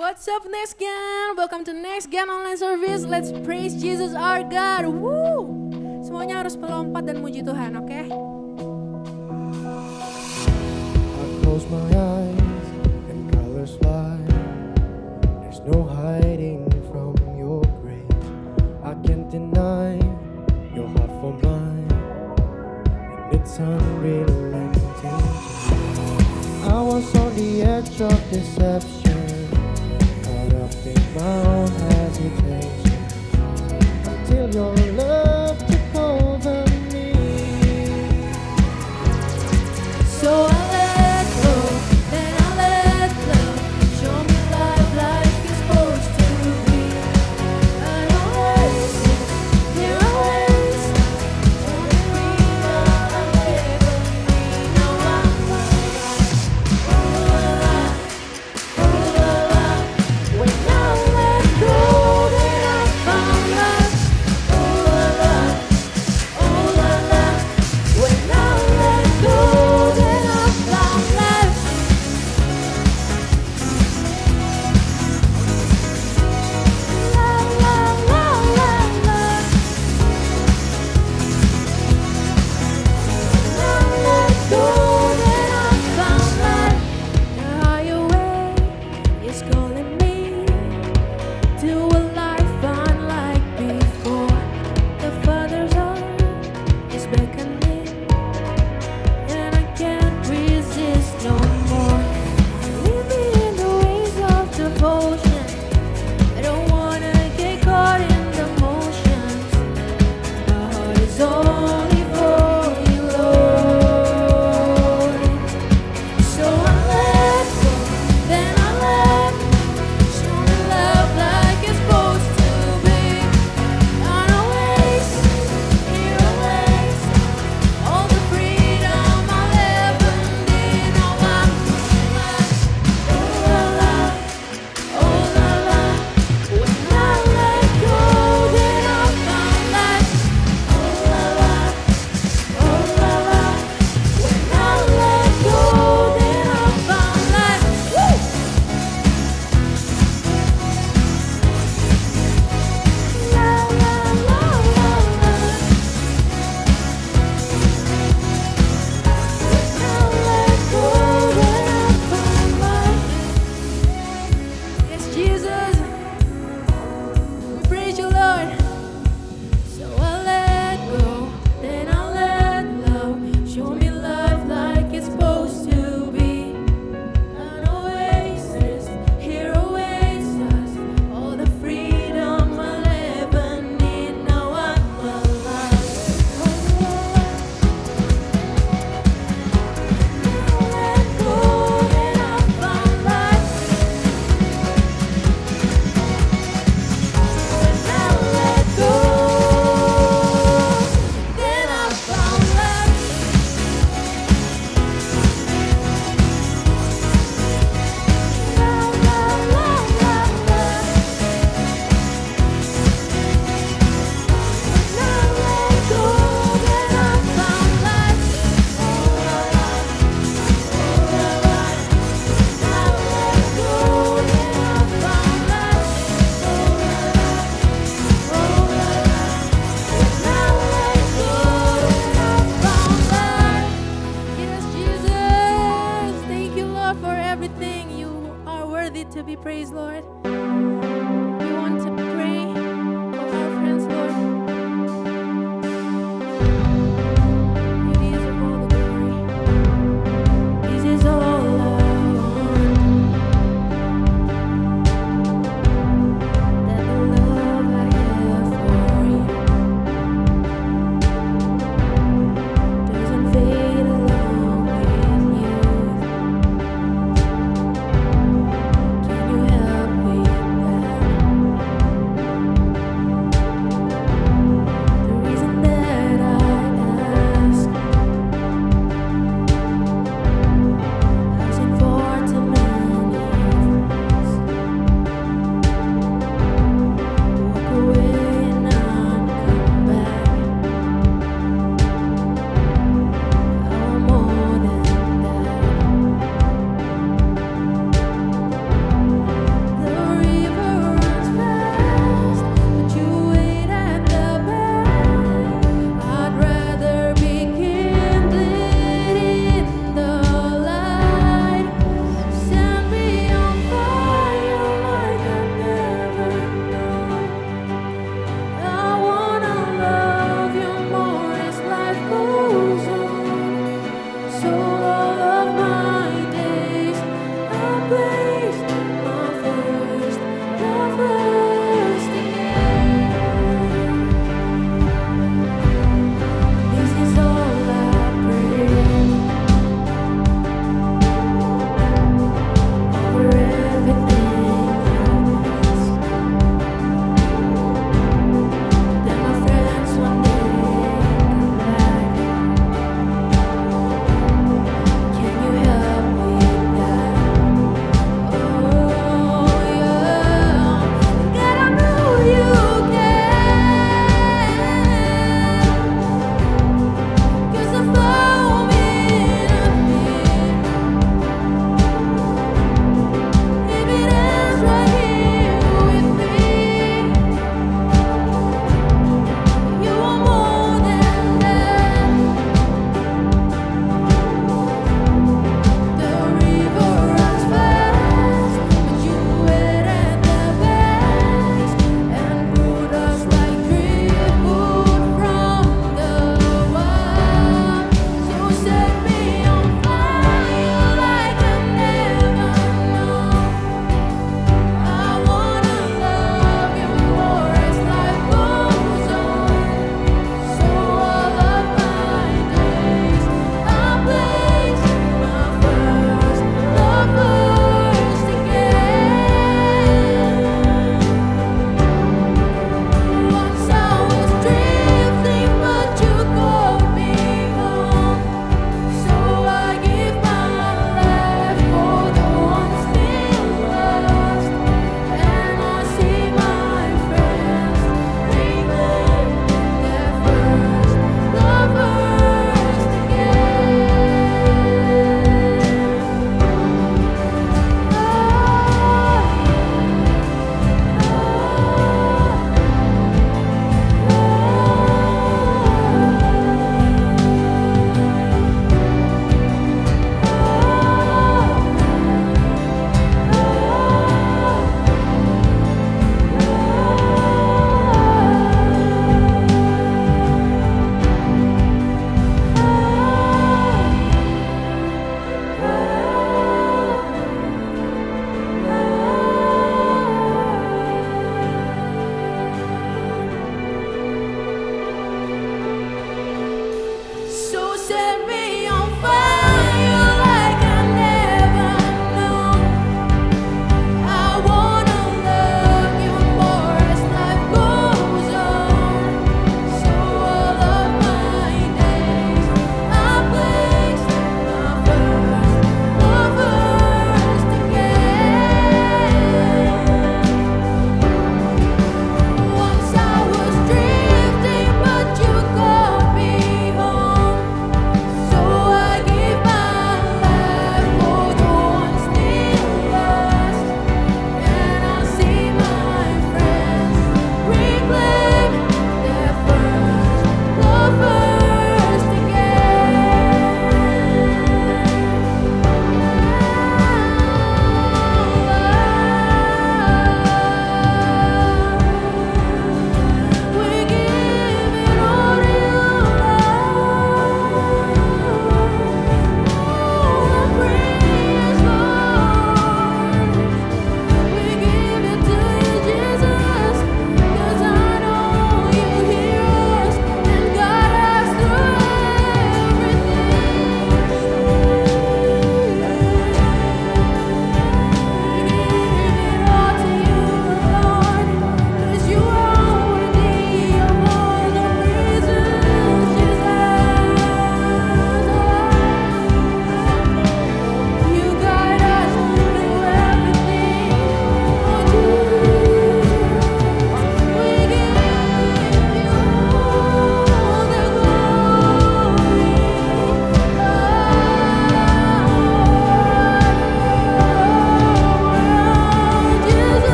What's up, Next Gen? Welcome to Next Gen Online Service. Let's praise Jesus our God. Woo! Semuanya harus melompat dan muji Tuhan, oke? I close my eyes and colors fly. There's no hiding from your grace. I can't deny your heart for mine, and it's unrelenting. I was on the edge of deception, caught up in my own hesitation, until your love took over me. So I let go, then I let go. Show me life like it's supposed to be. An oasis, here always. Show me freedom and liberty. Now I'm alive, alive, alive. When I let go, then I found life. Alive, alive. When I let go, then I found life. La la la la la. When I let go, then I found life. The higher way is calling me to a life unlike before. The Father's heart is beckoning, and I can't resist no more. Lead me in the ways of devotion. I don't wanna get caught in the motions. My heart is only for you, Lord. So I let go, then I let go. Show me love like it's supposed to be. On a waste, here a waste. All the freedom I'll ever need. Now I'm alive, alive, alive. When I let go, then I found life. Alive, alive. When I let go, then I found life. Woo! La la la la la. When I let go, then I found life. Yes, Jesus, we praise you, Lord. So I let go, then I let love. Show me life like it's supposed to be. An oasis, here awaits us. All the freedom I'll ever need. Now I'm alive. Let go, then I found life. When I let go, then I found life. La la la la la. When I let go, then I found life. Alive, alive. When I let go, then I found life. Yes, Jesus, thank you, Lord, for everything. You are worthy to be praised, Lord. We want to pray for our friends, Lord. You deserve all the glory. This is all I want. That the love I have for you doesn't fade along with you. Can you help with that?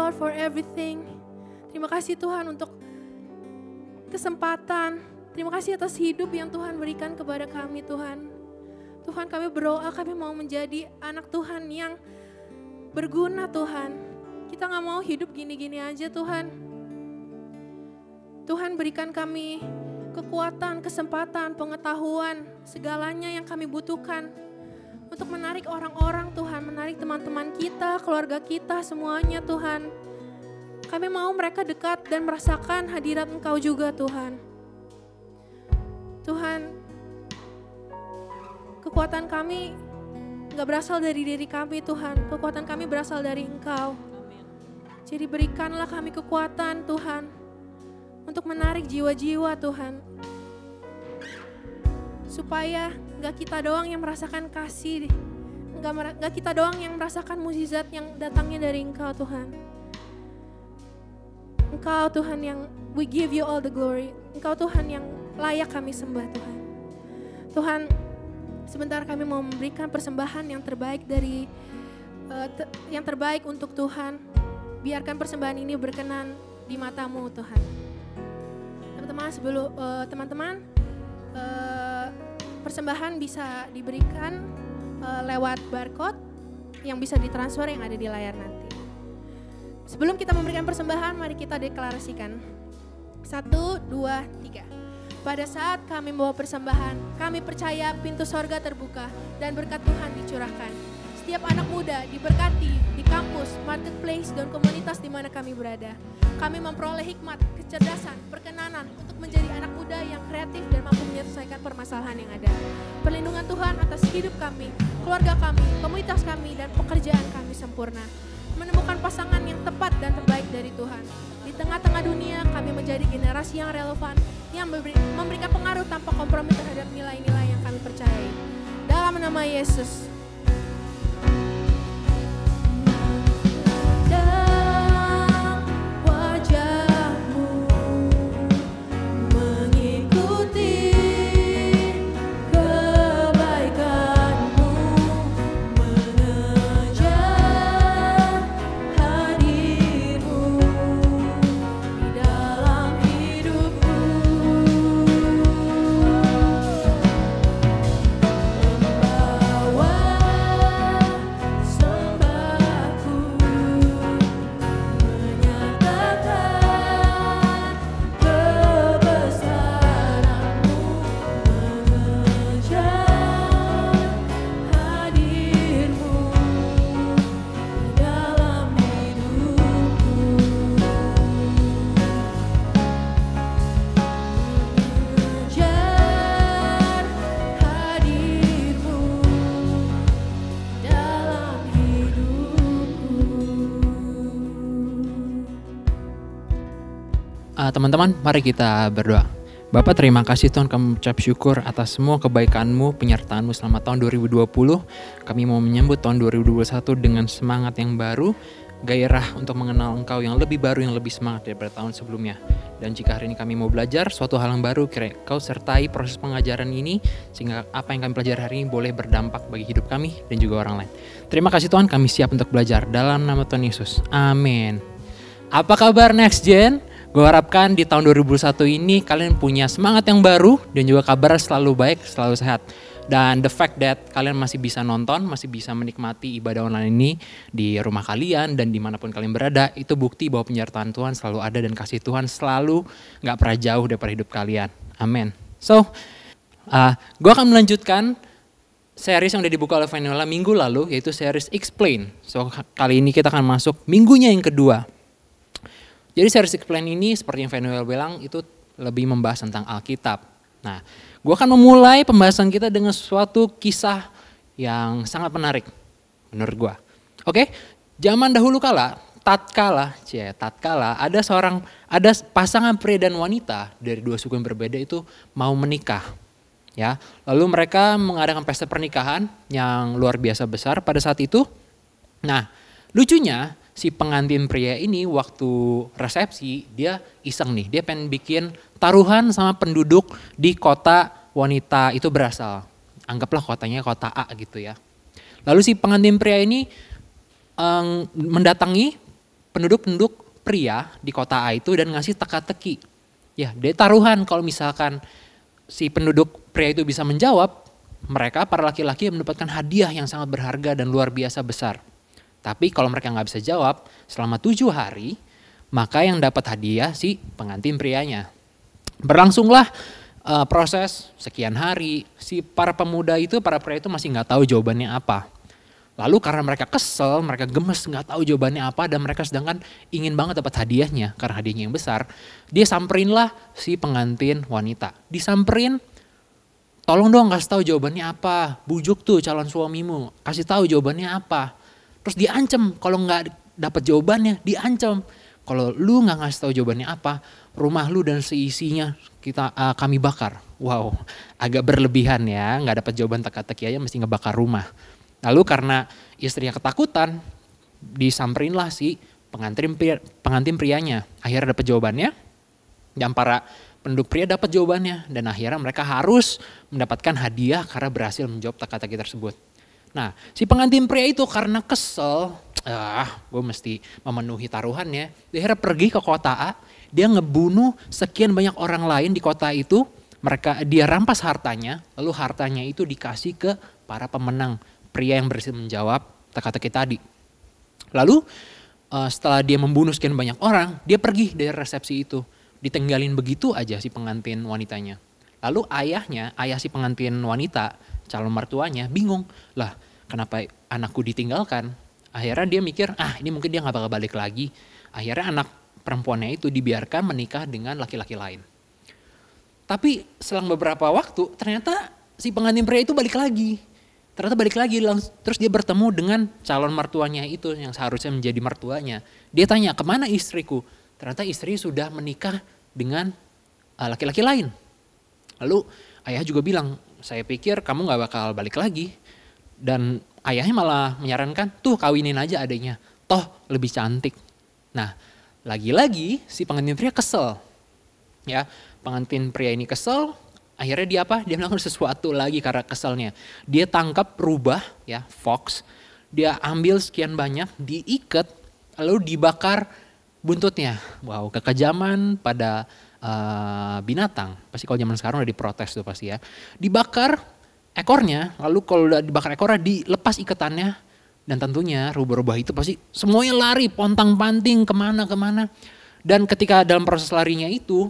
Lord for everything. Terima kasih Tuhan untuk kesempatan. Terima kasih atas hidup yang Tuhan berikan kepada kami Tuhan. Tuhan, kami berdoa kami mau menjadi anak Tuhan yang berguna Tuhan. Kita gak mau hidup gini-gini aja Tuhan. Tuhan berikan kami kekuatan, kesempatan, pengetahuan, segalanya yang kami butuhkan untuk menarik orang-orang Tuhan, menarik teman-teman kita, keluarga kita, semuanya Tuhan. Kami mau mereka dekat dan merasakan hadirat Engkau juga Tuhan. Tuhan, kekuatan kami gak berasal dari diri kami Tuhan, kekuatan kami berasal dari Engkau. Jadi berikanlah kami kekuatan Tuhan, untuk menarik jiwa-jiwa Tuhan. Supaya gak kita doang yang merasakan kasih, gak kita doang yang merasakan mukjizat yang datangnya dari Engkau Tuhan. Engkau Tuhan yang we give you all the glory. Engkau Tuhan yang layak kami sembah Tuhan. Tuhan, sebentar kami mau memberikan persembahan yang terbaik yang terbaik untuk Tuhan. Biarkan persembahan ini berkenan di mata-Mu Tuhan. Teman-teman, persembahan bisa diberikan lewat barcode yang bisa ditransfer yang ada di layar nanti. Sebelum kita memberikan persembahan, mari kita deklarasikan. 1, 2, 3. Pada saat kami membawa persembahan, kami percaya pintu sorga terbuka dan berkat Tuhan dicurahkan. Setiap anak muda diberkati di kampus, marketplace, dan komunitas di mana kami berada. Kami memperoleh hikmat, kecerdasan, perkenanan untuk menjadi anak muda yang kreatif dan mampu menyelesaikan permasalahan yang ada. Perlindungan Tuhan atas hidup kami, keluarga kami, komunitas kami, dan pekerjaan kami sempurna. Menemukan pasangan yang tepat dan terbaik dari Tuhan. Di tengah-tengah dunia, kami menjadi generasi yang relevan, yang memberikan pengaruh tanpa kompromi terhadap nilai-nilai yang kami percayai. Dalam nama Yesus. Teman-teman, mari kita berdoa. Bapak, terima kasih Tuhan, kami ucap syukur atas semua kebaikan-Mu, penyertaan-Mu selama tahun 2020. Kami mau menyambut tahun 2021 dengan semangat yang baru, gairah untuk mengenal Engkau yang lebih baru, yang lebih semangat daripada tahun sebelumnya. Dan jika hari ini kami mau belajar suatu hal yang baru, kira Kau sertai proses pengajaran ini, sehingga apa yang kami pelajari hari ini boleh berdampak bagi hidup kami dan juga orang lain. Terima kasih Tuhan, kami siap untuk belajar dalam nama Tuhan Yesus. Amin. Apa kabar Next Gen? Gue harapkan di tahun 2021 ini kalian punya semangat yang baru dan juga kabar selalu baik, selalu sehat. Dan the fact that kalian masih bisa nonton, masih bisa menikmati ibadah online ini di rumah kalian dan dimanapun kalian berada, itu bukti bahwa penyertaan Tuhan selalu ada dan kasih Tuhan selalu gak pernah jauh daripada hidup kalian. Amin. So, gue akan melanjutkan series yang udah dibuka oleh Vanuela minggu lalu, yaitu series Explain. So, kali ini kita akan masuk minggunya yang kedua. Jadi series Explain ini seperti yang Vanuela bilang itu lebih membahas tentang Alkitab. Nah, gue akan memulai pembahasan kita dengan suatu kisah yang sangat menarik menurut gue. Oke, zaman dahulu tatkala ada pasangan pria dan wanita dari dua suku yang berbeda itu mau menikah. Ya, lalu mereka mengadakan pesta pernikahan yang luar biasa besar pada saat itu. Nah, lucunya si pengantin pria ini waktu resepsi dia iseng nih, dia pengen bikin taruhan sama penduduk di kota wanita itu berasal. Anggaplah kotanya kota A gitu ya. Lalu si pengantin pria ini mendatangi penduduk-penduduk pria di kota A itu dan ngasih teka-teki. Ya, dia taruhan kalau misalkan si penduduk pria itu bisa menjawab, mereka para laki-laki mendapatkan hadiah yang sangat berharga dan luar biasa besar. Tapi kalau mereka nggak bisa jawab selama 7 hari, maka yang dapat hadiah si pengantin prianya. Berlangsunglah proses sekian hari, si para pria itu masih nggak tahu jawabannya apa. Lalu karena mereka kesel, mereka gemes nggak tahu jawabannya apa dan mereka sedangkan ingin banget dapat hadiahnya karena hadiahnya yang besar, dia samperinlah si pengantin wanita. Disamperin, tolong dong kasih tahu jawabannya apa, bujuk tuh calon suamimu, kasih tahu jawabannya apa. Terus diancam kalau nggak dapat jawabannya, diancam kalau lu nggak ngasih tahu jawabannya apa, rumah lu dan seisinya kami bakar. Wow, agak berlebihan ya, nggak dapat jawaban teka-teki aja mesti ngebakar rumah. Lalu karena istrinya ketakutan, disamperinlah si pengantin prianya. Akhirnya dapat jawabannya, dan para penduduk pria dapat jawabannya. Dan akhirnya mereka harus mendapatkan hadiah karena berhasil menjawab teka-teki tersebut. Nah, si pengantin pria itu karena kesel, gue mesti memenuhi taruhannya. Dia akhirnya pergi ke kota A, dia ngebunuh sekian banyak orang lain di kota itu. Dia rampas hartanya, lalu hartanya itu dikasih ke para pemenang. Pria yang berhasil menjawab teka-teki tadi. Lalu setelah dia membunuh sekian banyak orang, dia pergi dari resepsi itu. Ditinggalin begitu aja si pengantin wanitanya. Lalu ayah si pengantin wanita, calon mertuanya bingung. Lah kenapa anakku ditinggalkan? Akhirnya dia mikir, ini mungkin dia gak bakal balik lagi. Akhirnya anak perempuannya itu dibiarkan menikah dengan laki-laki lain. Tapi selang beberapa waktu ternyata si pengantin pria itu balik lagi. Terus dia bertemu dengan calon mertuanya itu yang seharusnya menjadi mertuanya. Dia tanya, kemana istriku? Ternyata istri sudah menikah dengan laki-laki lain. Lalu ayah juga bilang, saya pikir kamu gak bakal balik lagi. Dan ayahnya malah menyarankan, tuh kawinin aja adiknya, toh lebih cantik. Nah lagi-lagi si pengantin pria kesel. Ya, pengantin pria ini kesel. Akhirnya dia apa? Dia melakukan sesuatu lagi karena keselnya. Dia tangkap rubah, ya, fox. Dia ambil sekian banyak, diikat, lalu dibakar buntutnya. Wow, kekejaman pada binatang. Pasti kalau zaman sekarang udah diprotes tuh pasti ya. Dibakar ekornya, lalu kalau udah dibakar ekornya dilepas ikatannya. Dan tentunya rubah-rubah itu pasti semuanya lari, pontang-panting kemana-kemana. Dan ketika dalam proses larinya itu,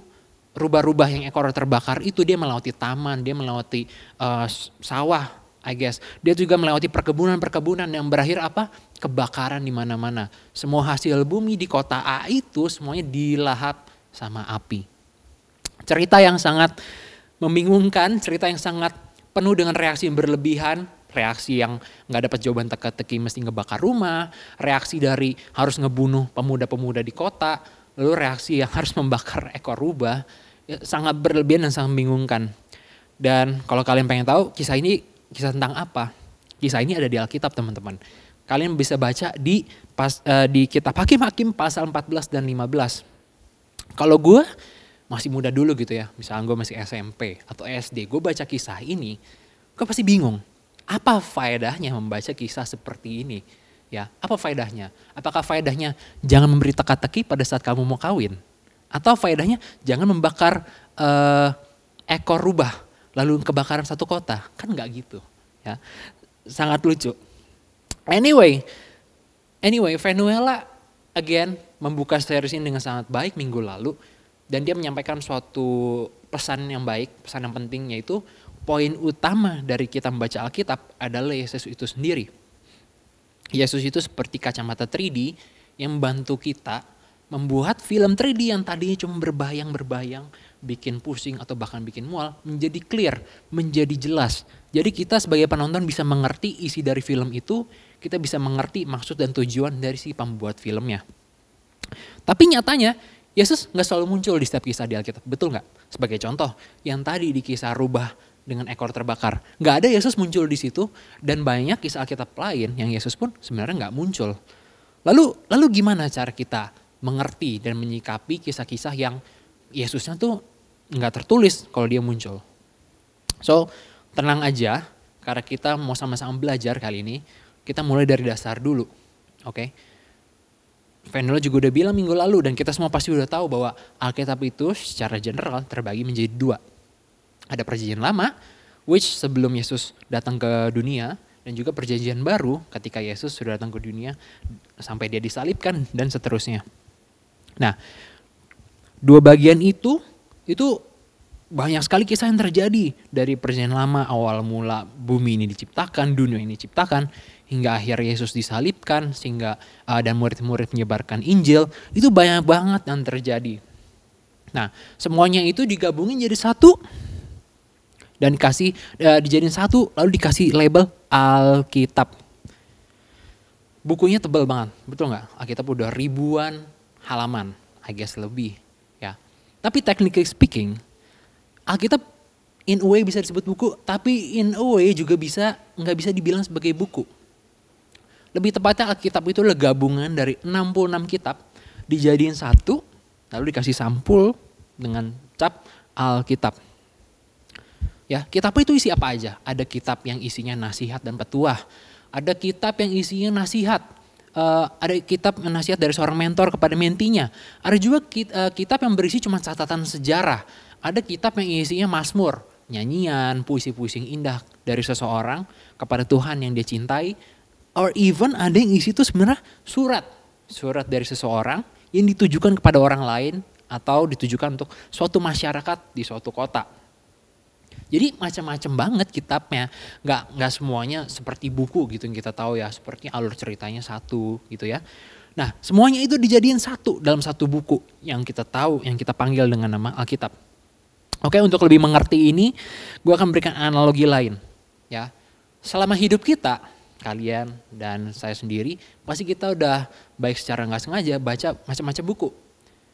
rubah-rubah yang ekor terbakar itu dia melewati taman, dia melewati sawah, I guess. Dia juga melewati perkebunan yang berakhir apa? Kebakaran di mana-mana. Semua hasil bumi di kota A itu semuanya dilahap sama api. Cerita yang sangat membingungkan, cerita yang sangat penuh dengan reaksi yang berlebihan, reaksi yang nggak dapat jawaban teka-teki mesti ngebakar rumah, reaksi dari harus ngebunuh pemuda-pemuda di kota, lalu reaksi yang harus membakar ekor rubah, ya, sangat berlebihan dan sangat membingungkan. Dan kalau kalian pengen tahu kisah ini kisah tentang apa? Kisah ini ada di Alkitab teman-teman. Kalian bisa baca di kitab Hakim-Hakim pasal 14 dan 15. Kalau gue masih muda dulu gitu ya, misalnya gue masih SMP atau SD, gue baca kisah ini, gue pasti bingung. Apa faedahnya membaca kisah seperti ini? Ya, apa faedahnya? Apakah faedahnya jangan memberi teka-teki pada saat kamu mau kawin? Atau faedahnya jangan membakar ekor rubah lalu kebakaran satu kota? Kan nggak gitu. Ya, sangat lucu. Anyway, Venuela again membuka series ini dengan sangat baik minggu lalu dan dia menyampaikan suatu pesan yang baik, pesan yang penting, yaitu poin utama dari kita membaca Alkitab adalah Yesus itu sendiri. Yesus itu seperti kacamata 3D yang membantu kita membuat film 3D yang tadinya cuma berbayang-berbayang, bikin pusing atau bahkan bikin mual, menjadi clear, menjadi jelas. Jadi kita sebagai penonton bisa mengerti isi dari film itu, kita bisa mengerti maksud dan tujuan dari si pembuat filmnya. Tapi nyatanya Yesus gak selalu muncul di setiap kisah di Alkitab, betul gak? Sebagai contoh, yang tadi di kisah rubah dengan ekor terbakar, gak ada Yesus muncul di situ, dan banyak kisah Alkitab lain yang Yesus pun sebenarnya gak muncul. Lalu gimana cara kita mengerti dan menyikapi kisah-kisah yang Yesusnya tuh gak tertulis kalau dia muncul? So, tenang aja, karena kita mau sama-sama belajar kali ini, kita mulai dari dasar dulu, oke? Venula juga udah bilang minggu lalu dan kita semua pasti udah tahu bahwa Alkitab itu secara general terbagi menjadi dua. Ada perjanjian lama, which sebelum Yesus datang ke dunia, dan juga perjanjian baru ketika Yesus sudah datang ke dunia sampai dia disalibkan dan seterusnya. Nah, dua bagian itu banyak sekali kisah yang terjadi dari perjanjian lama, awal mula bumi ini diciptakan, dunia ini diciptakan, hingga akhir Yesus disalibkan, sehingga dan murid-murid menyebarkan Injil. Itu banyak banget yang terjadi. Nah, semuanya itu digabungin jadi satu dan dijadiin satu, lalu dikasih label Alkitab. Bukunya tebal banget, betul nggak? Alkitab udah ribuan halaman, I guess lebih, ya. Tapi technically speaking, Alkitab in a way bisa disebut buku, tapi in a way juga nggak bisa dibilang sebagai buku. Lebih tepatnya Alkitab itu adalah gabungan dari 66 kitab dijadiin satu, lalu dikasih sampul dengan cap Alkitab. Ya, kitab itu isi apa aja? Ada kitab yang isinya nasihat dan petuah. Ada kitab yang isinya nasihat. Ada kitab nasihat dari seorang mentor kepada mentinya. Ada juga kitab yang berisi cuma catatan sejarah. Ada kitab yang isinya mazmur, nyanyian, puisi-puisi yang indah dari seseorang kepada Tuhan yang dia cintai. Or even ada yang isi itu sebenarnya surat dari seseorang yang ditujukan kepada orang lain atau ditujukan untuk suatu masyarakat di suatu kota. Jadi macam-macam banget kitabnya, nggak semuanya seperti buku gitu yang kita tahu ya, seperti alur ceritanya satu gitu ya. Nah, semuanya itu dijadiin satu dalam satu buku yang kita tahu, yang kita panggil dengan nama Alkitab. Oke, untuk lebih mengerti ini, gue akan berikan analogi lain ya. Selama hidup kita, kalian dan saya sendiri, pasti kita udah baik secara nggak sengaja baca macam-macam buku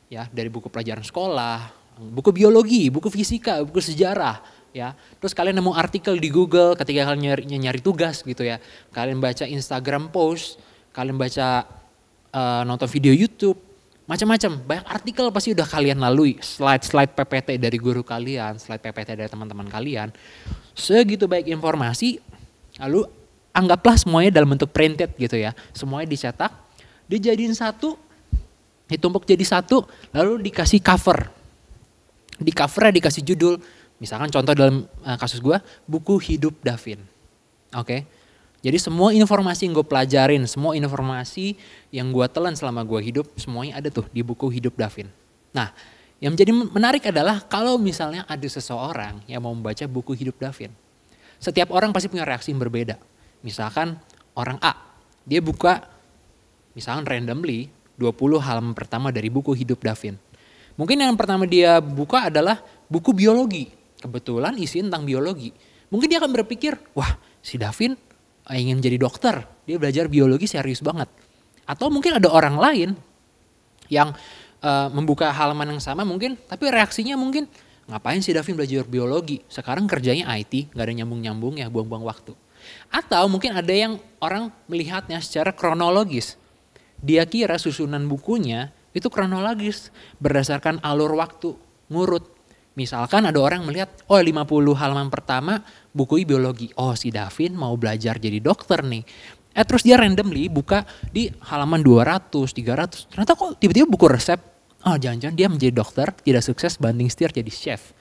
ya, dari buku pelajaran sekolah, buku biologi, buku fisika, buku sejarah. Ya, terus kalian nemu artikel di Google ketika kalian nyari tugas gitu ya. Kalian baca Instagram post, kalian baca nonton video YouTube, macam-macam. Banyak artikel pasti udah kalian lalui. Slide PPT dari guru kalian, slide PPT dari teman-teman kalian. Segitu baik informasi, lalu anggaplah semuanya dalam bentuk printed gitu ya. Semuanya dicetak, dijadiin satu, ditumpuk jadi satu, lalu dikasih cover. Di covernya dikasih judul. Misalkan contoh dalam kasus gue, buku hidup Davin. Oke. Jadi semua informasi yang gue pelajarin, semua informasi yang gue telan selama gue hidup, semuanya ada tuh di buku hidup Davin. Nah, yang menjadi menarik adalah kalau misalnya ada seseorang yang mau membaca buku hidup Davin. Setiap orang pasti punya reaksi yang berbeda. Misalkan orang A, dia buka misalkan randomly 20 halaman pertama dari buku hidup Davin. Mungkin yang pertama dia buka adalah buku biologi. Kebetulan isi tentang biologi. Mungkin dia akan berpikir, wah si Davin ingin jadi dokter. Dia belajar biologi serius banget. Atau mungkin ada orang lain yang membuka halaman yang sama mungkin. Tapi reaksinya mungkin, ngapain si Davin belajar biologi? Sekarang kerjanya IT, gak ada nyambung-nyambung ya, buang-buang waktu. Atau mungkin ada yang orang melihatnya secara kronologis. Dia kira susunan bukunya itu kronologis berdasarkan alur waktu, ngurut. Misalkan ada orang melihat, 50 halaman pertama buku biologi. Oh si Davin mau belajar jadi dokter nih. Terus dia randomly buka di halaman 200, 300. Ternyata kok tiba-tiba buku resep. Oh jangan-jangan dia menjadi dokter, tidak sukses banting setir jadi chef.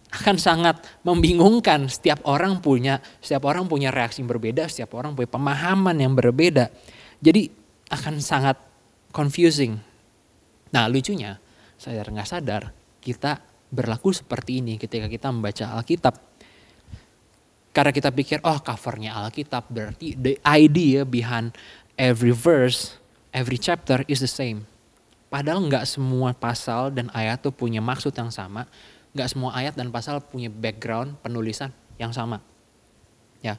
Akan sangat membingungkan, setiap orang punya reaksi yang berbeda, setiap orang punya pemahaman yang berbeda. Jadi akan sangat confusing. Nah lucunya, sadar nggak sadar, kita berlaku seperti ini ketika kita membaca Alkitab. Karena kita pikir, covernya Alkitab berarti the idea behind every verse, every chapter is the same. Padahal nggak semua pasal dan ayat tuh punya maksud yang sama. Nggak semua ayat dan pasal punya background penulisan yang sama. Ya,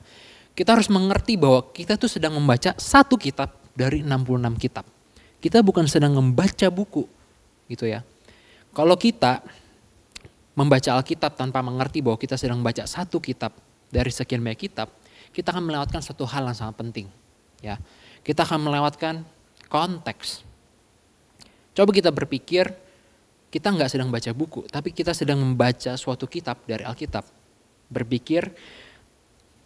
kita harus mengerti bahwa kita tuh sedang membaca satu kitab dari 66 kitab. Kita bukan sedang membaca buku, gitu ya. Kalau kita membaca Alkitab tanpa mengerti bahwa kita sedang membaca satu kitab dari sekian banyak kitab, kita akan melewatkan satu hal yang sangat penting. Ya, kita akan melewatkan konteks. Coba kita berpikir, kita nggak sedang baca buku, tapi kita sedang membaca suatu kitab dari Alkitab. Berpikir,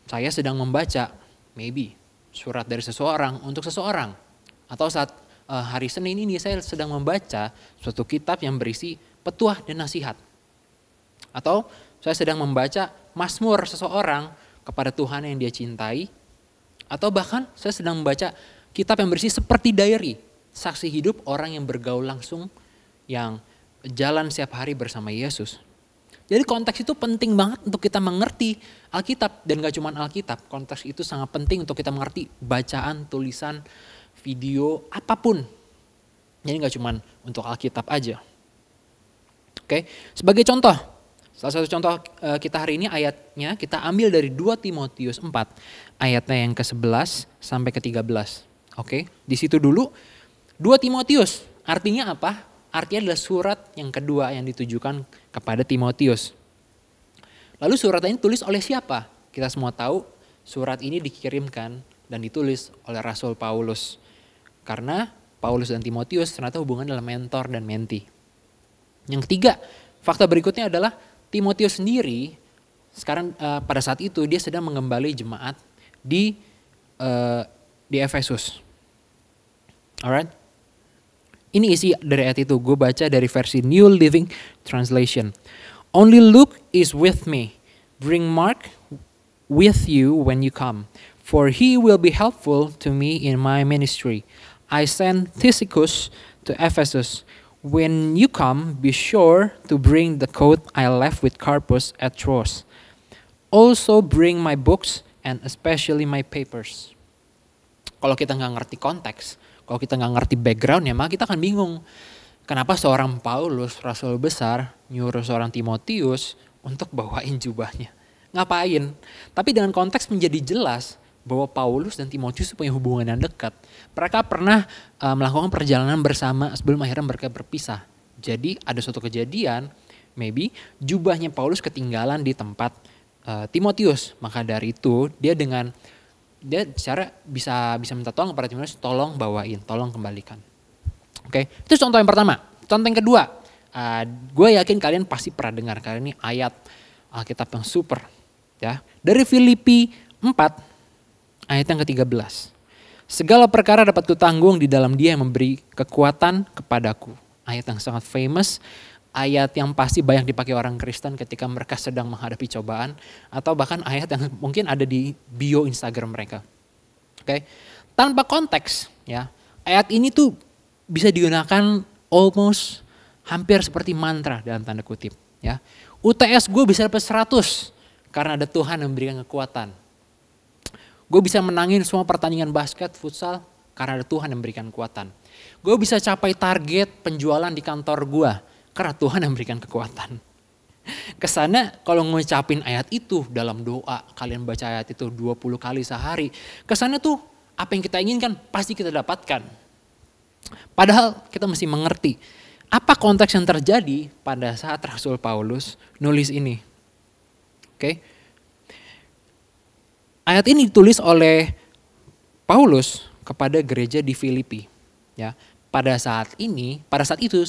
saya sedang membaca maybe surat dari seseorang untuk seseorang. Atau saat hari Senin ini saya sedang membaca suatu kitab yang berisi petuah dan nasihat. Atau saya sedang membaca mazmur seseorang kepada Tuhan yang dia cintai. Atau bahkan saya sedang membaca kitab yang berisi seperti diary, saksi hidup orang yang bergaul langsung, yang jalan setiap hari bersama Yesus. Jadi konteks itu penting banget untuk kita mengerti Alkitab, dan gak cuma Alkitab, konteks itu sangat penting untuk kita mengerti bacaan, tulisan, video, apapun. Jadi gak cuma untuk Alkitab aja. Oke, sebagai contoh, salah satu contoh kita hari ini ayatnya kita ambil dari 2 Timotius 4 ayatnya yang ke-11 sampai ke-13. Oke, di situ dulu 2 Timotius artinya apa? Artinya adalah surat yang kedua yang ditujukan kepada Timotius. Lalu surat ini ditulis oleh siapa? Kita semua tahu surat ini dikirimkan dan ditulis oleh Rasul Paulus. Karena Paulus dan Timotius ternyata hubungan adalah mentor dan mentee. Yang ketiga, fakta berikutnya adalah Timotius sendiri sekarang pada saat itu dia sedang mengembali jemaat di Efesus. Alright? Ini isi dari ayat itu, gue baca dari versi New Living Translation. Only Luke is with me. Bring Mark with you when you come, for he will be helpful to me in my ministry. I send Tychicus to Ephesus. When you come, be sure to bring the coat I left with Carpus at Troas. Also bring my books and especially my papers. Kalau kita nggak ngerti konteks, kalau kita nggak ngerti backgroundnya, maka kita akan bingung. Kenapa seorang Paulus, rasul besar, nyuruh seorang Timotius untuk bawain jubahnya? Ngapain? Tapi dengan konteks menjadi jelas bahwa Paulus dan Timotius punya hubungan yang dekat. Mereka pernah melakukan perjalanan bersama sebelum akhirnya mereka berpisah. Jadi ada suatu kejadian, maybe jubahnya Paulus ketinggalan di tempat Timotius. Maka dari itu dia secara bisa minta tolong kepada Timotius, tolong bawain, tolong kembalikan. Oke, itu contoh yang pertama. Contoh yang kedua, gue yakin kalian pasti pernah dengar kali ini ayat Alkitab yang super, ya. Dari Filipi 4 ayat yang ke-13. Segala perkara dapat kutanggung di dalam Dia yang memberi kekuatan kepadaku. Ayat yang sangat famous, ayat yang pasti banyak dipakai orang Kristen ketika mereka sedang menghadapi cobaan, atau bahkan ayat yang mungkin ada di bio Instagram mereka. Oke, tanpa konteks, ya, ayat ini tuh bisa digunakan almost hampir seperti mantra dalam tanda kutip. Ya, UTS gue bisa dapat 100 karena ada Tuhan yang memberikan kekuatan. Gue bisa menangin semua pertandingan basket, futsal karena ada Tuhan yang memberikan kekuatan. Gue bisa capai target penjualan di kantor gue karena Tuhan yang memberikan kekuatan. Kesannya kalau ngucapin ayat itu dalam doa, kalian baca ayat itu 20 kali sehari, kesannya tuh apa yang kita inginkan pasti kita dapatkan. Padahal kita mesti mengerti apa konteks yang terjadi pada saat Rasul Paulus nulis ini. Oke. Ayat ini ditulis oleh Paulus kepada gereja di Filipi, ya. Pada saat itu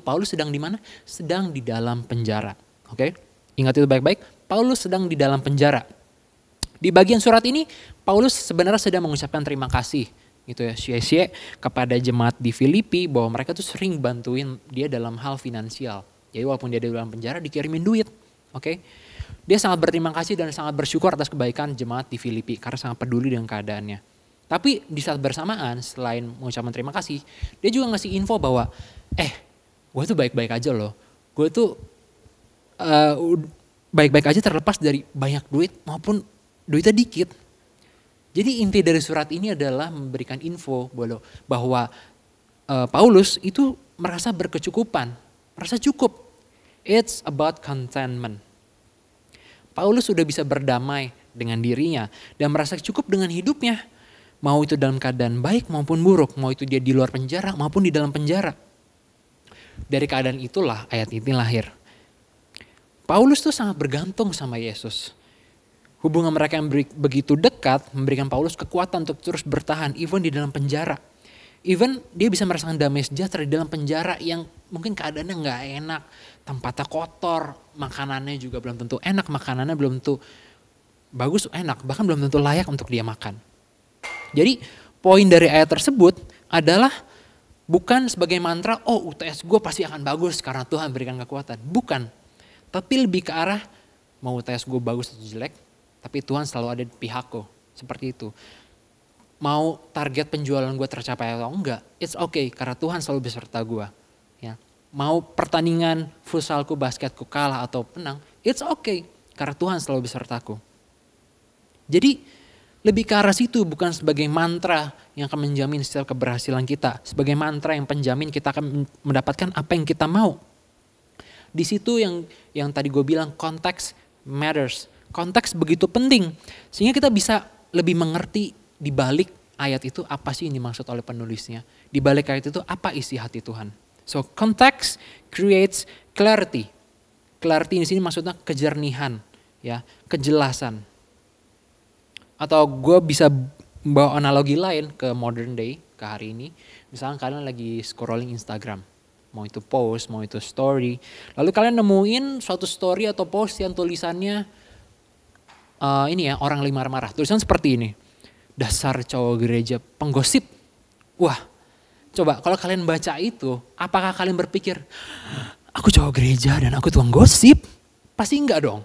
Paulus sedang di mana? Sedang di dalam penjara. Oke? Ingat itu baik-baik, Paulus sedang di dalam penjara. Di bagian surat ini Paulus sebenarnya sedang mengucapkan terima kasih gitu ya, sia-sia kepada jemaat di Filipi bahwa mereka tuh sering bantuin dia dalam hal finansial. Jadi walaupun dia di dalam penjara dikirimin duit. Oke? Dia sangat berterima kasih dan sangat bersyukur atas kebaikan jemaat di Filipi karena sangat peduli dengan keadaannya. Tapi di saat bersamaan selain mengucapkan terima kasih, dia juga ngasih info bahwa gue tuh baik-baik aja loh. Gue tuh baik-baik aja terlepas dari banyak duit maupun duitnya dikit. Jadi inti dari surat ini adalah memberikan info bahwa Paulus itu merasa berkecukupan, merasa cukup. It's about contentment. Paulus sudah bisa berdamai dengan dirinya dan merasa cukup dengan hidupnya. Mau itu dalam keadaan baik maupun buruk, mau itu dia di luar penjara maupun di dalam penjara. Dari keadaan itulah ayat ini lahir. Paulus tuh sangat bergantung sama Yesus. Hubungan mereka yang begitu dekat memberikan Paulus kekuatan untuk terus bertahan even di dalam penjara. Even dia bisa merasakan damai sejahtera di dalam penjara yang mungkin keadaannya gak enak, tempatnya kotor, makanannya juga belum tentu enak, makanannya belum tentu bagus, enak, bahkan belum tentu layak untuk dia makan. Jadi poin dari ayat tersebut adalah bukan sebagai mantra, oh UTS gue pasti akan bagus karena Tuhan berikan kekuatan. Bukan. Tapi lebih ke arah, mau UTS gue bagus atau jelek, tapi Tuhan selalu ada di pihakku. Seperti itu. Mau target penjualan gue tercapai atau enggak, it's okay karena Tuhan selalu beserta gue. Ya. Mau pertandingan futsalku, basketku kalah atau menang, it's okay karena Tuhan selalu besertaku. Jadi lebih ke arah situ, bukan sebagai mantra yang akan menjamin setiap keberhasilan kita. Sebagai mantra yang penjamin kita akan mendapatkan apa yang kita mau. Di situ yang tadi gue bilang, konteks matters. Konteks begitu penting. Sehingga kita bisa lebih mengerti di balik ayat itu apa sih yang dimaksud oleh penulisnya. Di balik ayat itu apa isi hati Tuhan. So context creates clarity. Clarity di sini maksudnya kejernihan, ya, kejelasan. Atau gue bisa bawa analogi lain ke modern day, ke hari ini. Misalnya kalian lagi scrolling Instagram. Mau itu post, mau itu story. Lalu kalian nemuin suatu story atau post yang tulisannya orang lagi marah-marah. Tulisan seperti ini. Dasar cowok gereja penggosip. Wah, coba kalau kalian baca itu, apakah kalian berpikir, aku cowok gereja dan aku tukang gosip? Pasti enggak dong.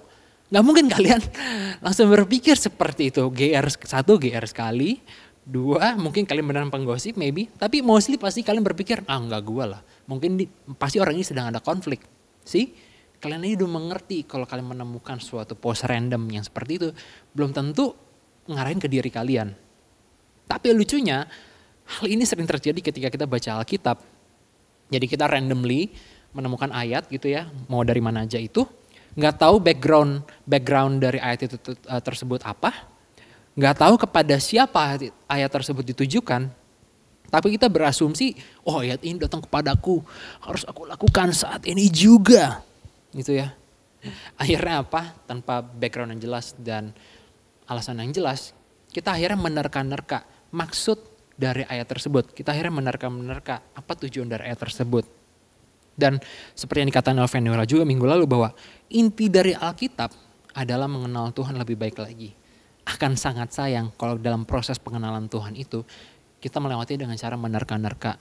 Gak mungkin kalian langsung berpikir seperti itu. GR1, GR sekali. 2, mungkin kalian beneran penggosip maybe. Tapi mostly pasti kalian berpikir, enggak gua lah. Mungkin pasti orang ini sedang ada konflik. See? Kalian aja udah mengerti kalau kalian menemukan suatu post random yang seperti itu. Belum tentu ngarahin ke diri kalian. Tapi lucunya, hal ini sering terjadi ketika kita baca Alkitab. Jadi kita randomly menemukan ayat gitu ya, mau dari mana aja itu. Nggak tahu background dari ayat itu tersebut apa. Nggak tahu kepada siapa ayat tersebut ditujukan. Tapi kita berasumsi, oh ayat ini datang kepadaku, harus aku lakukan saat ini juga. Gitu ya. Akhirnya apa? Tanpa background yang jelas dan alasan yang jelas, kita akhirnya menerka-nerka maksud dari ayat tersebut. Kita akhirnya menerka-nerka apa tujuan dari ayat tersebut. Dan seperti yang dikatakan oleh Venuela juga minggu lalu bahwa inti dari Alkitab adalah mengenal Tuhan lebih baik lagi. Akan sangat sayang kalau dalam proses pengenalan Tuhan itu kita melewati dengan cara menerka-nerka.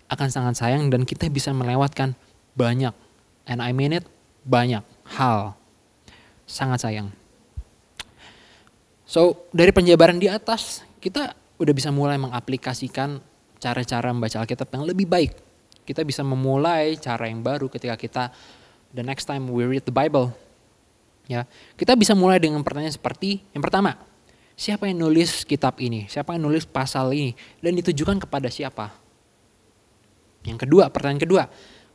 Akan sangat sayang dan kita bisa melewatkan banyak, and I mean it, banyak hal. Sangat sayang. So dari penjabaran di atas kita udah bisa mulai mengaplikasikan cara-cara membaca Alkitab yang lebih baik. Kita bisa memulai cara yang baru ketika kita the next time we read the Bible. Ya, kita bisa mulai dengan pertanyaan seperti yang pertama, siapa yang nulis kitab ini? Siapa yang nulis pasal ini? Dan ditujukan kepada siapa? Yang kedua, pertanyaan kedua,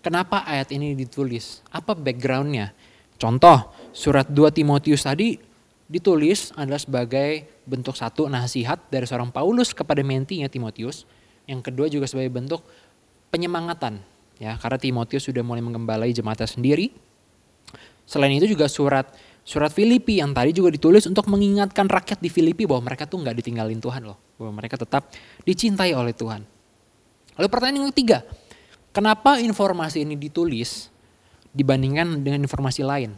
kenapa ayat ini ditulis? Apa backgroundnya? Contoh, surat 2 Timotius tadi ditulis adalah sebagai bentuk satu nasihat dari seorang Paulus kepada mentinya Timotius. Yang kedua juga sebagai bentuk penyemangatan, ya, karena Timotius sudah mulai menggembalai jemaatnya sendiri. Selain itu juga surat Filipi yang tadi juga ditulis untuk mengingatkan rakyat di Filipi bahwa mereka tuh nggak ditinggalin Tuhan loh, bahwa mereka tetap dicintai oleh Tuhan. Lalu pertanyaan yang ketiga, kenapa informasi ini ditulis dibandingkan dengan informasi lain?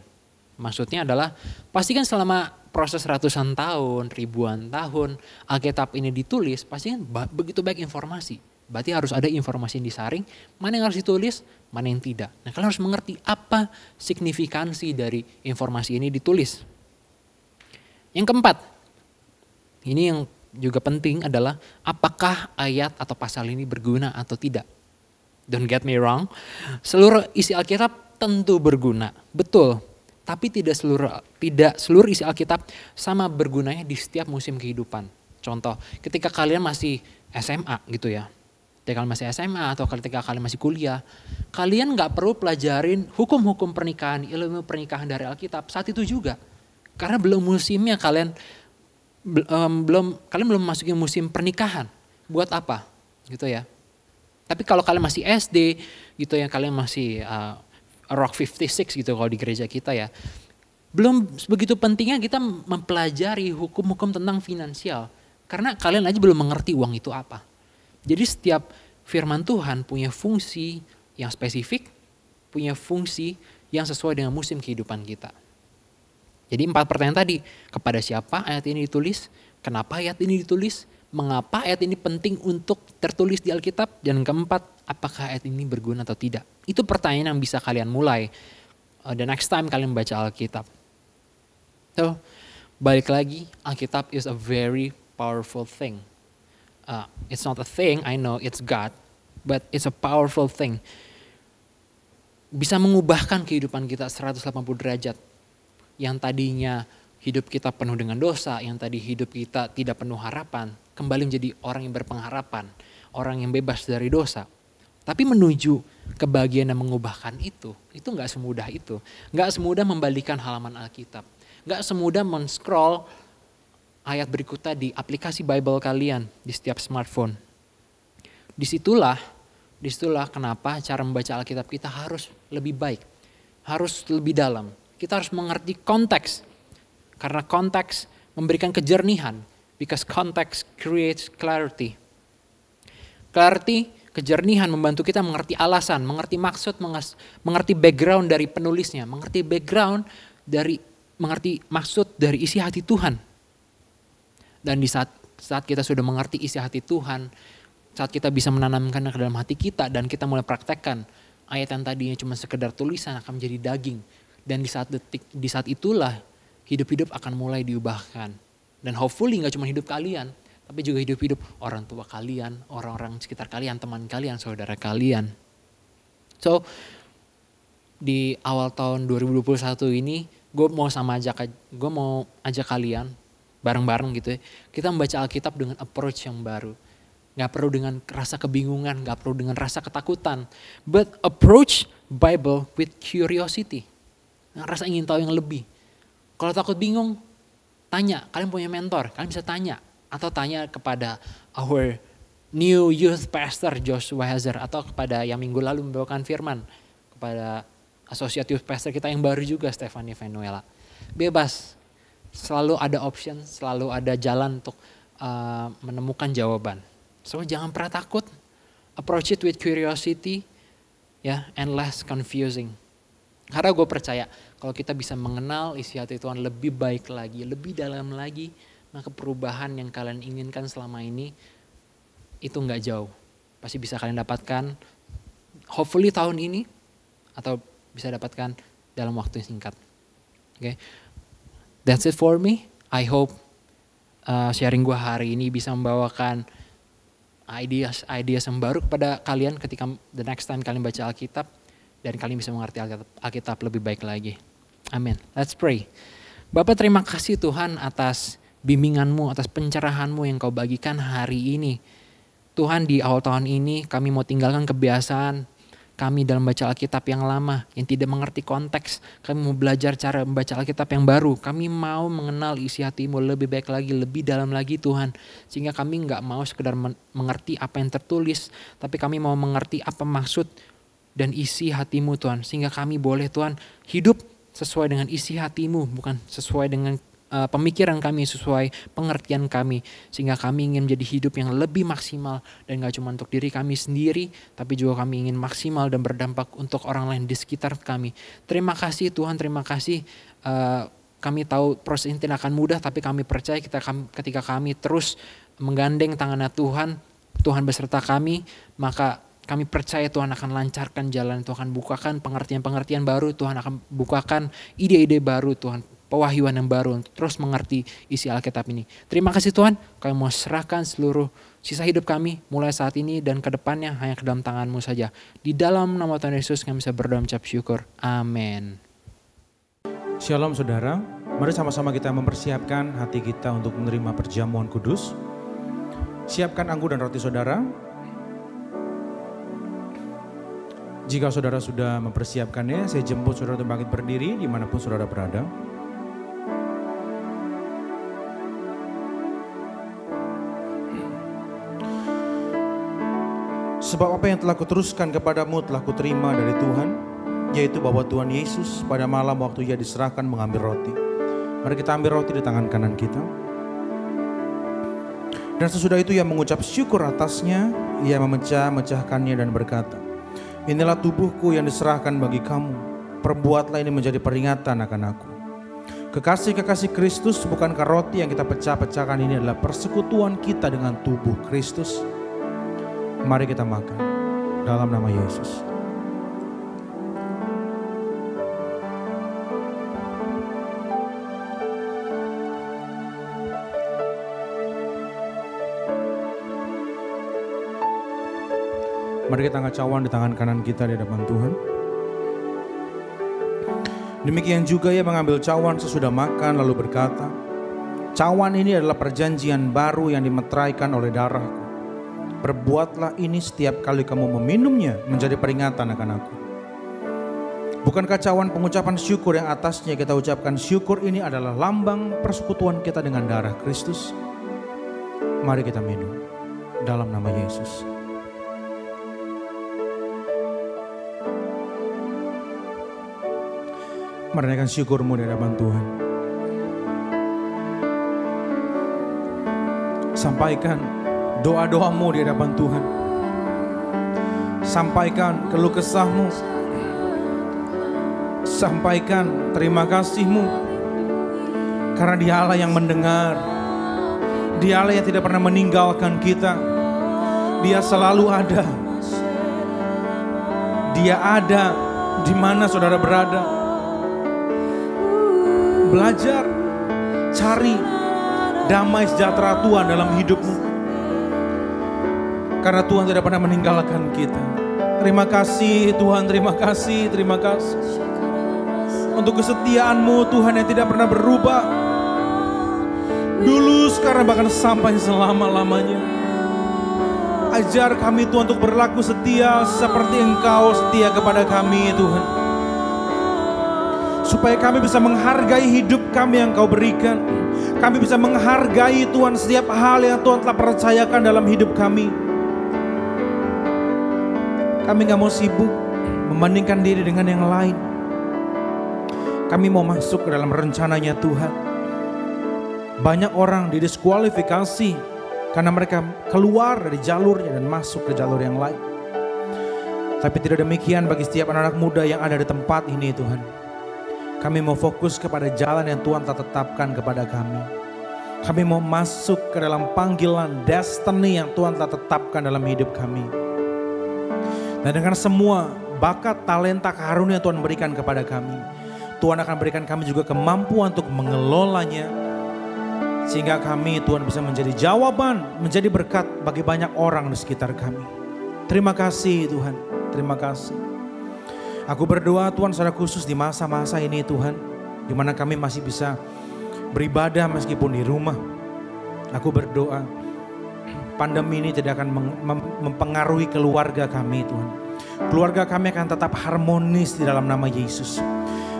Maksudnya adalah pastikan selama proses ratusan tahun, ribuan tahun Alkitab ini ditulis, pasti kan begitu banyak informasi. Berarti harus ada informasi yang disaring, mana yang harus ditulis, mana yang tidak. Nah kalian harus mengerti apa signifikansi dari informasi ini ditulis. Yang keempat, ini yang juga penting adalah apakah ayat atau pasal ini berguna atau tidak. Don't get me wrong, seluruh isi Alkitab tentu berguna, betul. Tapi tidak seluruh isi Alkitab sama bergunanya di setiap musim kehidupan. Contoh, ketika kalian masih SMA gitu ya. Ketika kalian masih SMA atau ketika kalian masih kuliah, kalian gak perlu pelajarin hukum-hukum pernikahan, ilmu pernikahan dari Alkitab saat itu juga. Karena belum musimnya kalian belum masuki musim pernikahan. Buat apa? Gitu ya. Tapi kalau kalian masih SD gitu ya, kalian masih Rock 56 gitu kalau di gereja kita ya. Belum begitu pentingnya kita mempelajari hukum-hukum tentang finansial. Karena kalian aja belum mengerti uang itu apa. Jadi setiap firman Tuhan punya fungsi yang spesifik, punya fungsi yang sesuai dengan musim kehidupan kita. Jadi 4 pertanyaan tadi, kepada siapa ayat ini ditulis, kenapa ayat ini ditulis, mengapa ayat ini penting untuk tertulis di Alkitab. Dan keempat, apakah ayat ini berguna atau tidak. Itu pertanyaan yang bisa kalian mulai the next time kalian baca Alkitab. So, balik lagi, Alkitab is a very powerful thing. It's not a thing, I know it's God, but it's a powerful thing. Bisa mengubahkan kehidupan kita 180 derajat. Yang tadinya hidup kita penuh dengan dosa, yang tadi hidup kita tidak penuh harapan, kembali menjadi orang yang berpengharapan, orang yang bebas dari dosa. Tapi menuju kebahagiaan yang mengubahkan itu gak semudah itu. Gak semudah membalikan halaman Alkitab. Gak semudah men-scroll ayat berikutnya di aplikasi Bible kalian di setiap smartphone. Disitulah kenapa cara membaca Alkitab kita harus lebih baik. Harus lebih dalam. Kita harus mengerti konteks. Karena konteks memberikan kejernihan. Because context creates clarity. Clarity, kejernihan membantu kita mengerti alasan, mengerti maksud, mengerti background dari penulisnya. Mengerti maksud dari isi hati Tuhan. Dan di saat kita sudah mengerti isi hati Tuhan, saat kita bisa menanamkannya ke dalam hati kita dan kita mulai praktekkan, ayat yang tadinya cuma sekedar tulisan akan menjadi daging. Dan di saat itulah hidup-hidup akan mulai diubahkan. Dan hopefully gak cuma hidup kalian, tapi juga hidup-hidup orang tua kalian, orang-orang sekitar kalian, teman kalian, saudara kalian. So, di awal tahun 2021 ini, gue mau ajak kalian, bareng-bareng gitu ya, kita membaca Alkitab dengan approach yang baru. Gak perlu dengan rasa kebingungan, gak perlu dengan rasa ketakutan. But approach Bible with curiosity. Rasa ingin tahu yang lebih. Kalau takut bingung, tanya. Kalian punya mentor, kalian bisa tanya. Atau tanya kepada our new youth pastor Joshua Hazer. Atau kepada yang minggu lalu membawakan firman. Kepada associate youth pastor kita yang baru juga, Stephanie Venuela. Bebas, selalu ada option, selalu ada jalan untuk menemukan jawaban. So jangan pernah takut, approach it with curiosity, and less confusing. Karena gue percaya kalau kita bisa mengenal isi hati Tuhan lebih baik lagi, lebih dalam lagi, maka perubahan yang kalian inginkan selama ini itu gak jauh. Pasti bisa kalian dapatkan hopefully tahun ini atau bisa dapatkan dalam waktu yang singkat. Okay? That's it for me. I hope sharing gue hari ini bisa membawakan ideas yang baru kepada kalian ketika the next time kalian baca Alkitab dan kalian bisa mengerti Alkitab lebih baik lagi. Amin. Let's pray. Bapak, terima kasih Tuhan atas bimbinganmu, atas pencerahanmu yang kau bagikan hari ini. Tuhan, di awal tahun ini kami mau tinggalkan kebiasaan kami dalam baca Alkitab yang lama, yang tidak mengerti konteks. Kami mau belajar cara membaca Alkitab yang baru. Kami mau mengenal isi hati-Mu lebih baik lagi, lebih dalam lagi Tuhan. Sehingga kami gak mau sekedar mengerti apa yang tertulis, tapi kami mau mengerti apa maksud dan isi hati-Mu Tuhan. Sehingga kami boleh Tuhan hidup sesuai dengan isi hati-Mu, bukan sesuai dengan pemikiran kami, sesuai pengertian kami. Sehingga kami ingin menjadi hidup yang lebih maksimal dan gak cuma untuk diri kami sendiri, tapi juga kami ingin maksimal dan berdampak untuk orang lain di sekitar kami. Terima kasih Tuhan, terima kasih. Kami tahu proses ini tidak akan mudah, tapi kami percaya ketika kami terus menggandeng tangannya Tuhan, Tuhan beserta kami, maka kami percaya Tuhan akan lancarkan jalan, Tuhan akan bukakan pengertian-pengertian baru, Tuhan akan bukakan ide-ide baru Tuhan. Pewahyuan yang baru untuk terus mengerti isi Alkitab ini. Terima kasih Tuhan, kami mau serahkan seluruh sisa hidup kami mulai saat ini dan ke depannya hanya ke dalam tangan-Mu saja. Di dalam nama Tuhan Yesus kami bisa berdoa mengucap syukur. Amin. Shalom saudara, mari sama-sama kita mempersiapkan hati kita untuk menerima perjamuan kudus. Siapkan anggur dan roti saudara. Jika saudara sudah mempersiapkannya, saya jemput saudara untuk bangkit berdiri dimanapun saudara berada. Sebab apa yang telah kuteruskan kepadamu telah kuterima dari Tuhan, yaitu bahwa Tuhan Yesus pada malam waktu Ia diserahkan mengambil roti. Mari kita ambil roti di tangan kanan kita. Dan sesudah itu Ia mengucap syukur atasnya, Ia memecah-mecahkannya dan berkata, inilah tubuhku yang diserahkan bagi kamu, perbuatlah ini menjadi peringatan akan aku. Kekasih-kekasih Kristus, bukankah roti yang kita pecah-pecahkan ini adalah persekutuan kita dengan tubuh Kristus? Mari kita makan dalam nama Yesus. Mari kita angkat cawan di tangan kanan kita di hadapan Tuhan. Demikian juga ia mengambil cawan sesudah makan lalu berkata, cawan ini adalah perjanjian baru yang dimeteraikan oleh darahku. Perbuatlah ini setiap kali kamu meminumnya menjadi peringatan akan aku. Bukankah cawan pengucapan syukur yang atasnya kita ucapkan syukur ini adalah lambang persekutuan kita dengan darah Kristus? Mari kita minum dalam nama Yesus. Mari naikkan syukurmu di hadapan Tuhan. Sampaikan doa-doamu di hadapan Tuhan. Sampaikan keluh kesahmu. Sampaikan terima kasihmu. Karena Dia Allah yang mendengar. Dia Allah yang tidak pernah meninggalkan kita. Dia selalu ada. Dia ada di mana saudara berada. Belajar, cari damai sejahtera Tuhan dalam hidupmu. Karena Tuhan tidak pernah meninggalkan kita. Terima kasih Tuhan, terima kasih, terima kasih. Untuk kesetiaan-Mu Tuhan yang tidak pernah berubah. Dulu, sekarang, bahkan sampai selama-lamanya. Ajar kami Tuhan untuk berlaku setia seperti Engkau setia kepada kami Tuhan. Supaya kami bisa menghargai hidup kami yang Kau berikan. Kami bisa menghargai Tuhan setiap hal yang Tuhan telah percayakan dalam hidup kami. Kami gak mau sibuk membandingkan diri dengan yang lain. Kami mau masuk ke dalam rencananya Tuhan. Banyak orang didiskualifikasi karena mereka keluar dari jalurnya dan masuk ke jalur yang lain. Tapi tidak demikian bagi setiap anak-anak muda yang ada di tempat ini Tuhan. Kami mau fokus kepada jalan yang Tuhan telah tetapkan kepada kami. Kami mau masuk ke dalam panggilan destiny yang Tuhan telah tetapkan dalam hidup kami. Dan dengan semua bakat, talenta, karunia yang Tuhan berikan kepada kami, Tuhan akan berikan kami juga kemampuan untuk mengelolanya. Sehingga kami Tuhan bisa menjadi jawaban, menjadi berkat bagi banyak orang di sekitar kami. Terima kasih Tuhan, terima kasih. Aku berdoa Tuhan secara khusus di masa-masa ini Tuhan, di mana kami masih bisa beribadah meskipun di rumah. Aku berdoa pandemi ini tidak akan mempengaruhi keluarga kami Tuhan. Keluarga kami akan tetap harmonis di dalam nama Yesus.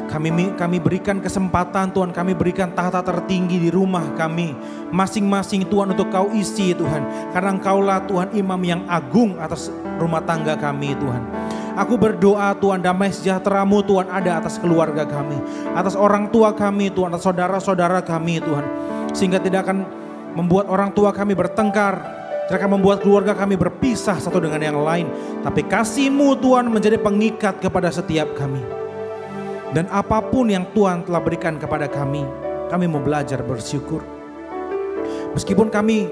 Kami berikan kesempatan Tuhan, kami berikan tahta tertinggi di rumah kami. Masing-masing Tuhan untuk Kau isi Tuhan. Karena Engkaulah Tuhan imam yang agung atas rumah tangga kami Tuhan. Aku berdoa Tuhan damai sejahtera-Mu Tuhan ada atas keluarga kami. Atas orang tua kami Tuhan, atas saudara-saudara kami Tuhan. Sehingga tidak akan membuat orang tua kami bertengkar. Tidak akan membuat keluarga kami berpisah satu dengan yang lain. Tapi kasih-Mu Tuhan menjadi pengikat kepada setiap kami. Dan apapun yang Tuhan telah berikan kepada kami mau belajar bersyukur. Meskipun kami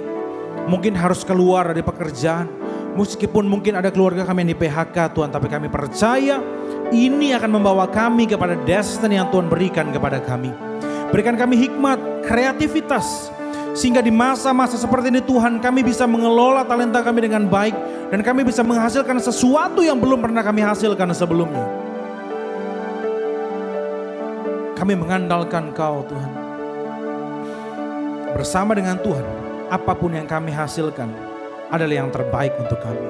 mungkin harus keluar dari pekerjaan, meskipun mungkin ada keluarga kami yang di PHK Tuhan, tapi kami percaya ini akan membawa kami kepada destiny yang Tuhan berikan kepada kami. Berikan kami hikmat, kreativitas, sehingga di masa-masa seperti ini Tuhan kami bisa mengelola talenta kami dengan baik. Dan kami bisa menghasilkan sesuatu yang belum pernah kami hasilkan sebelumnya. Kami mengandalkan Kau Tuhan. Bersama dengan Tuhan, apapun yang kami hasilkan adalah yang terbaik untuk kami.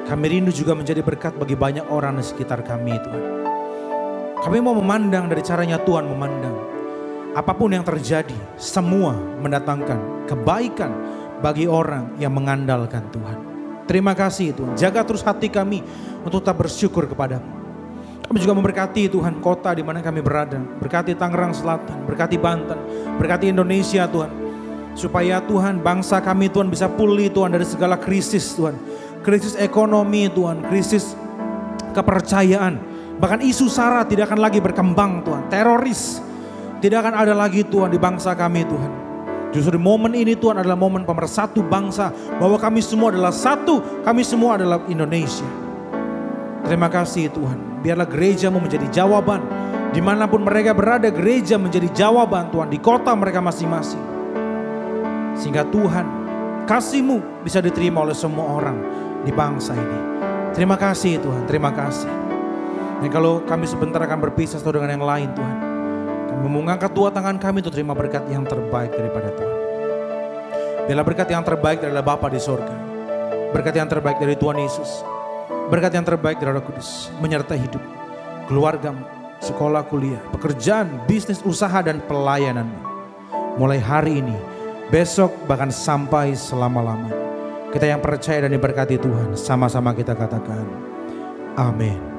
Kami rindu juga menjadi berkat bagi banyak orang di sekitar kami Tuhan. Kami mau memandang dari caranya Tuhan memandang. Apapun yang terjadi, semua mendatangkan kebaikan bagi orang yang mengandalkan Tuhan. Terima kasih Tuhan, jaga terus hati kami untuk tetap bersyukur kepada-Mu. Kami juga memberkati Tuhan kota di mana kami berada. Berkati Tangerang Selatan, berkati Banten, berkati Indonesia Tuhan. Supaya Tuhan bangsa kami Tuhan bisa pulih Tuhan dari segala krisis Tuhan. Krisis ekonomi Tuhan, krisis kepercayaan. Bahkan isu SARA tidak akan lagi berkembang Tuhan. Teroris tidak akan ada lagi Tuhan di bangsa kami Tuhan. Justru di momen ini Tuhan adalah momen pemersatu bangsa, bahwa kami semua adalah satu, kami semua adalah Indonesia. Terima kasih Tuhan, biarlah gereja-Mu menjadi jawaban. Dimanapun mereka berada, gereja menjadi jawaban Tuhan di kota mereka masing-masing. Sehingga Tuhan, kasih-Mu bisa diterima oleh semua orang di bangsa ini. Terima kasih Tuhan, terima kasih. Dan kalau kami sebentar akan berpisah satu dengan yang lain Tuhan, kami mengangkat dua tangan kami untuk terima berkat yang terbaik daripada Tuhan. Biarlah berkat yang terbaik adalah Bapa di sorga, berkat yang terbaik dari Tuhan Yesus, berkat yang terbaik dari Roh Kudus menyertai hidup, keluarga-Mu, sekolah, kuliah, pekerjaan, bisnis, usaha, dan pelayanan-Mu. Mulai hari ini, besok, bahkan sampai selama-lamanya. Kita yang percaya dan diberkati Tuhan, sama-sama kita katakan, amin.